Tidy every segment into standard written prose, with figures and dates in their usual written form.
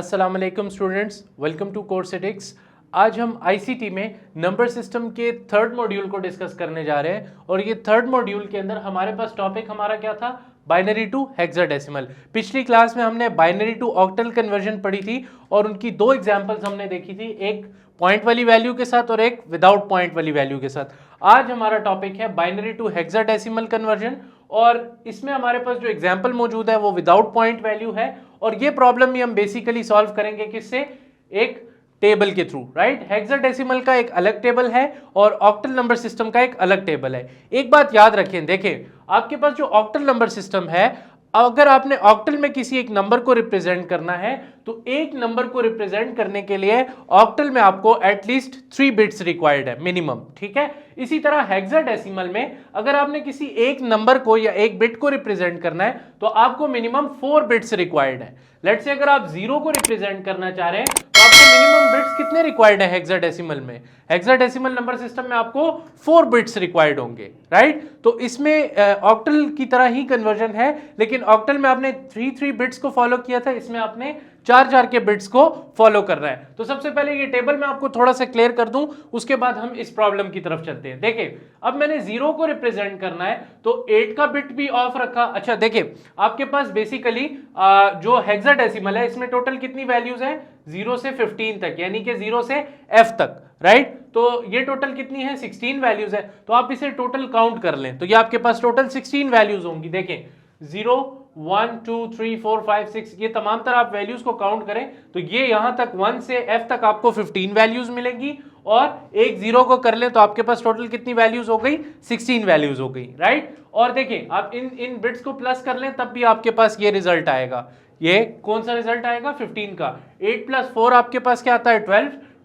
अस्सलाम वालेकुम students, welcome to कोर्सेटिक्स। आज हम आईसीटी में नंबर सिस्टम के थर्ड मॉड्यूल को डिस्कस करने जा रहे हैं और ये थर्ड मॉड्यूल के अंदर हमारे पास टॉपिक हमारा क्या था, बाइनरी टू हेक्साडेसिमल। पिछली क्लास में हमने बाइनरी टू ऑक्टल कन्वर्जन पढ़ी थी और उनकी दो एग्जांपल्स हमने देखी थी, एक पॉइंट वाली वैल्यू के साथ और एक विदाउट पॉइंट वाली वैल्यू के साथ। आज हमारा टॉपिक है बाइनरी टू हेक्साडेसिमल कन्वर्जन और इसमें हमारे पास जो एग्जांपल मौजूद है वो विदाउट पॉइंट वैल्यू है और ये प्रॉब्लम भी हम बेसिकली सॉल्व करेंगे किससे, एक टेबल के थ्रू, राइट। हेक्साडेसिमल का एक अलग टेबल है और ऑक्टल नंबर सिस्टम का एक अलग टेबल है। एक बात याद रखें, देखें आपके पास जो ऑक्टल नंबर सिस्टम है, अगर आपने ऑक्टल में किसी एक नंबर को रिप्रेजेंट करना है तो एक नंबर को रिप्रेजेंट करने के लिए ऑक्टल में आपको एटलीस्ट 3 बिट्स रिक्वायर्ड है मिनिमम, ठीक है। इसी तरह हेक्साडेसिमल में अगर आपने किसी एक नंबर को या एक बिट को रिप्रेजेंट करना है तो आपको मिनिमम 4 बिट्स रिक्वायर्ड है। लेट्स से अगर आप 0 को रिप्रेजेंट करना चाह रहे हैं तो आपको मिनिमम बिट्स कितने रिक्वायर्ड है हेक्साडेसिमल में, हेक्साडेसिमल नंबर सिस्टम में आपको 4 बिट्स रिक्वायर्ड होंगे, राइट। तो इसमें ऑक्टल की तरह ही कन्वर्जन है, लेकिन ऑक्टल में आपने 3 बिट्स को फॉलो किया था, इसमें आपने 4 के बिट्स को फॉलो कर रहा है। तो सबसे पहले ये टेबल मैं आपको थोड़ा सा क्लियर कर दूं, उसके बाद हम इस प्रॉब्लम की तरफ चलते हैं। देखिए अब मैंने 0 को रिप्रेजेंट करना है तो 8 का बिट भी ऑफ रखा। अच्छा देखिए आपके पास बेसिकली जो हेक्साडेसिमल है इसमें टोटल कितनी वैल्यूज है, 0 से 15 तक, यानी कि 0 से F तक, राइट। तो ये टोटल कितनी है, 16 वैल्यूज है। तो आप इसे टोटल काउंट कर लें तो ये आपके पास टोटल 16 वैल्यूज होंगी। देखें 0 1 2 3 4 5 6 ये तमाम तरह आप वैल्यूज को काउंट करें तो ये यहां तक 1 से F तक आपको 15 वैल्यूज मिलेंगी और एक 0 को कर लें तो आपके पास टोटल कितनी वैल्यूज हो गई, 16 वैल्यूज हो गई, राइट। और देखें आप इन बिट्स को प्लस कर लें तब भी आपके पास ये रिजल्ट आएगा। ये कौन सा रिजल्ट आएगा, 15 का। 8 + 4 आपके पास क्या आता है,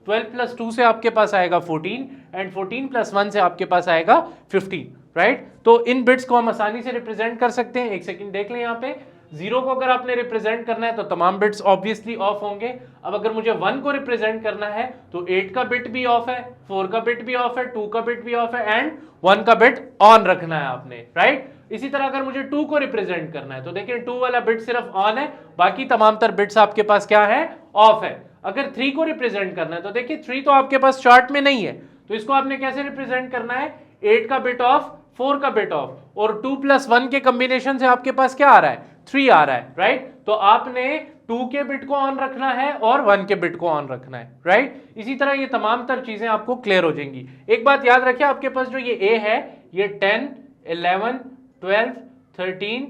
12 + 2 से आपके पास आएगा 14 एंड 14 + 1 से आपके पास आएगा 15, राइट। तो इन बिट्स को हम आसानी से रिप्रेजेंट कर सकते हैं। एक सेकंड देख लें, यहाँ पे 0 को अगर आपने रिप्रेजेंट करना है तो तमाम बिट्स ऑब्वियसली ऑफ होंगे। अब अगर मुझे 1 को रिप्रेजेंट करना है तो 8 का बिट भी ऑफ है, 4 का बिट भी ऑफ है, 2 का बिट भी ऑफ है एंड 1 का बिट ऑन रखना है आपने, राइट। इसी तरह अगर मुझे 2 को रिप्रेजेंट करना है तो देखिए 2 वाला बिट सिर्फ ऑन है, बाकी तमाम तर बिट्स आपके पास क्या है, ऑफ है। अगर 3 को रिप्रेजेंट करना है तो देखिए 3 तो आपके पास चार्ट में नहीं है तो इसको आपने कैसे रिप्रेजेंट करना है, 8 का बिट ऑफ, 4 का बिट ऑफ और 2 + 1 के कॉम्बिनेशन से आपके पास क्या आ रहा है, 3 आ रहा है, राइट। तो आपने 2 के बिट को ऑन रखना है और 1 के बिट को ऑन रखना है, राइट। इसी तरह ये तमाम तर चीजें आपको क्लियर हो जाएंगी। एक बात याद रखिए, आपके पास जो ये A है ये 10 11 12 13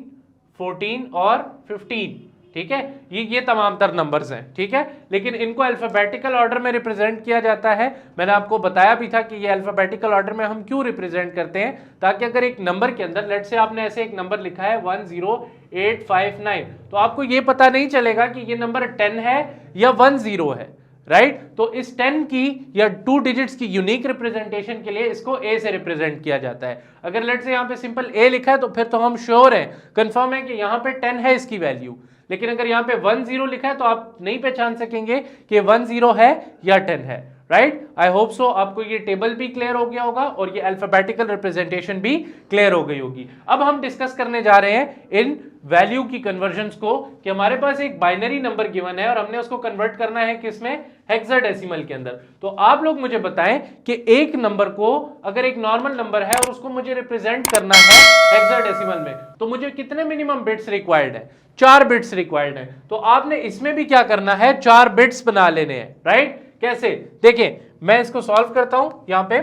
14 और 15, ठीक है। ये तमाम तर नंबर्स हैं, ठीक है, लेकिन इनको अल्फाबेटिकल ऑर्डर में रिप्रेजेंट किया जाता है। मैंने आपको बताया भी था कि ये अल्फाबेटिकल ऑर्डर में हम क्यों रिप्रेजेंट करते हैं, ताकि अगर एक नंबर के अंदर लेट से आपने ऐसे एक नंबर लिखा है 10859 तो आपको ये पता नहीं चलेगा कि ये नंबर 10 है या 10 है, राइट। तो इस 10 की या 2 डिजिट्स की यूनिक रिप्रेजेंटेशन के लिए इसको A से रिप्रेजेंट किया जाता है। अगर लेट से यहाँ पे सिंपल A लिखा है तो फिर तो हम श्योर हैं, कंफर्म है कि यहाँ पे 10 है इसकी वैल्यू, लेकिन अगर यहाँ पे 10 लिखा है तो आप नहीं पहचान सकेंगे कि 10 है या 10 है, राइट। आई होप सो आपको ये टेबल भी क्लियर हो गया होगा और ये अल्फाबेटिकल रिप्रेजेंटेशन भी क्लियर हो गई होगी। अब हम डिस्कस करने जा रहे हैं इन वैल्यू की कन्वर्जन्स को, कि हमारे पास एक बाइनरी नंबर गिवन है और हमने उसको कन्वर्ट करना है किसमें, हेक्साडेसिमल के अंदर। तो आप लोग मुझे बताएं कि एक नंबर को अगर एक नॉर्मल नंबर है और उसको मुझे रिप्रेजेंट करना है हेक्साडेसिमल में तो मुझे कितने मिनिमम बिट्स रिक्वायर्ड है, 4 बिट्स रिक्वायर्ड है। तो आपने इसमें भी क्या करना है, 4 बिट्स बना लेने हैं, राइट। कैसे, देखिए मैं इसको सॉल्व करता हूं यहां पे।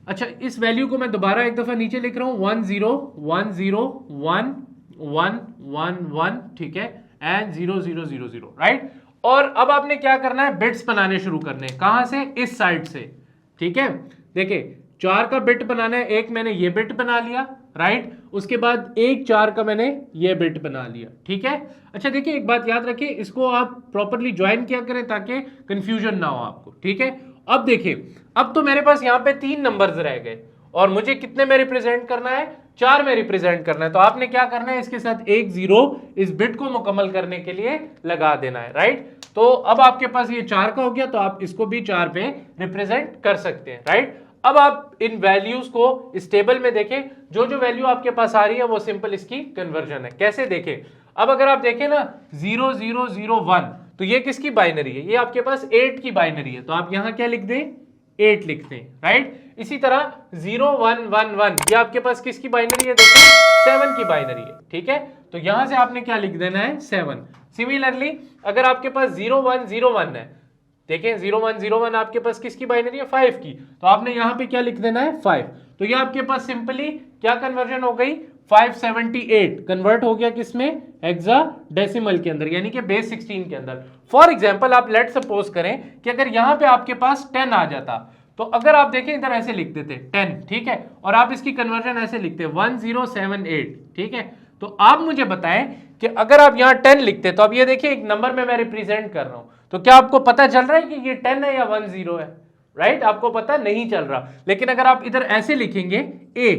अच्छा इस वैल्यू को मैं दोबारा एक दफा नीचे लिख रहा हूं, 1 0 1 0 1 1 1 1, ठीक है, एंड 0 0 0 0, राइट। और अब आपने क्या करना है, बिट्स बनाने शुरू करने, कहां से, इस साइड से, ठीक है। देखिए 4 का बिट बनाना है, एक मैंने ये बिट बना लिया, राइट। उसके बाद एक 4 का मैंने ये बिट बना लिया, ठीक है। अच्छा देखिए एक बात याद रखिए, इसको आप प्रॉपर्ली ज्वाइन किया करें ताकि कंफ्यूजन ना हो आपको, ठीक है। अब देखिए अब तो मेरे पास यहाँ पे 3 नंबर्स रह गए और मुझे कितने में रिप्रेजेंट करना है, 4 में रिप्रेजेंट करना है। तो आपने क्या करना है, इसके साथ एक 0 इस बिट को मुकम्मल करने के लिए लगा देना है, राइट। तो अब आपके पास ये 4 का हो गया तो आप इसको भी 4 पे रिप्रेजेंट कर सकते हैं, राइट। अब आप इन वैल्यूज को इस टेबल में देखें, जो जो वैल्यू आपके पास आ रही है वो सिंपल इसकी कन्वर्जन है। कैसे देखें, अब अगर आप देखें ना 0 0 0 1 तो ये किसकी बाइनरी है? ये आपके पास 8 की बाइनरी है, तो आप यहां क्या लिख दें? 8 लिखते हैं, राइट। इसी तरह 0 1 1 1 ये आपके पास किसकी बाइनरी है? देखो 7 की बाइनरी है, ठीक है। तो यहां से आपने क्या लिख देना है? 7। सिमिलरली अगर आपके पास 0 1 0 1 है, देखें 0 1 0 1 आपके पास किसकी बाइनरी है? 5 की, तो आपने यहां पे क्या लिख देना है? 5। तो ये आपके पास सिंपली क्या कन्वर्जन हो गई? 578 कन्वर्ट हो गया किसमें? हेक्साडेसिमल के अंदर, यानी कि बेस 16 के अंदर। फॉर एग्जांपल आप लेट सपोज करें कि अगर यहां पे आपके पास 10 आ जाता, तो अगर आप देखें इधर ऐसे लिख देते 10, ठीक है, और आप इसकी कन्वर्जन ऐसे लिखते 1078, ठीक है। तो आप मुझे बताएं कि अगर आप यहां 10 लिखते, तो अब ये देखिए एक नंबर में मैं रिप्रेजेंट कर रहा हूं, तो क्या आपको पता चल रहा है कि ये 10 है या 10 है? राइट, आपको पता नहीं चल रहा। लेकिन अगर आप इधर ऐसे लिखेंगे a,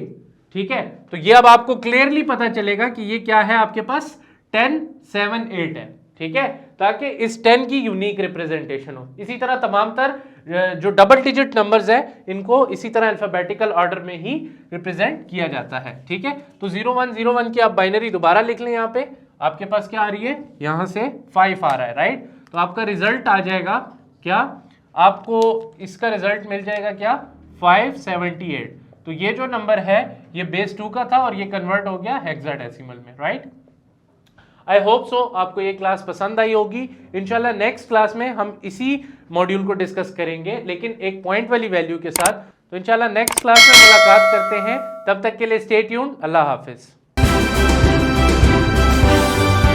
ठीक है, तो ये अब आपको क्लियरली पता चलेगा कि ये क्या है? आपके पास 10 7 8 है, ठीक है, ताकि इस 10 की यूनिक रिप्रेजेंटेशन हो। इसी तरह तमाम तर जो डबल डिजिट नंबर्स है इनको इसी तरह अल्फाबेटिकल ऑर्डर में ही रिप्रेजेंट किया जाता है, ठीक है। तो 0 1 0 1 की आप बाइनरी दोबारा लिख लें। यहाँ पे आपके पास क्या आ रही है? यहां से 5 आ रहा है, राइट। तो आपका रिजल्ट आ जाएगा क्या? आपको इसका रिजल्ट मिल जाएगा क्या? 578। तो ये जो नंबर है ये बेस 2 का था और ये कन्वर्ट हो गया हेक्साडेसिमल में, राइट। आई होप सो आपको ये क्लास पसंद आई होगी। इंशाल्लाह नेक्स्ट क्लास में हम इसी मॉड्यूल को डिस्कस करेंगे, लेकिन एक पॉइंट वाली वैल्यू के साथ। तो इंशाल्लाह नेक्स्ट क्लास में मुलाकात करते हैं, तब तक के लिए स्टे ट्यून्ड। अल्लाह हाफिज।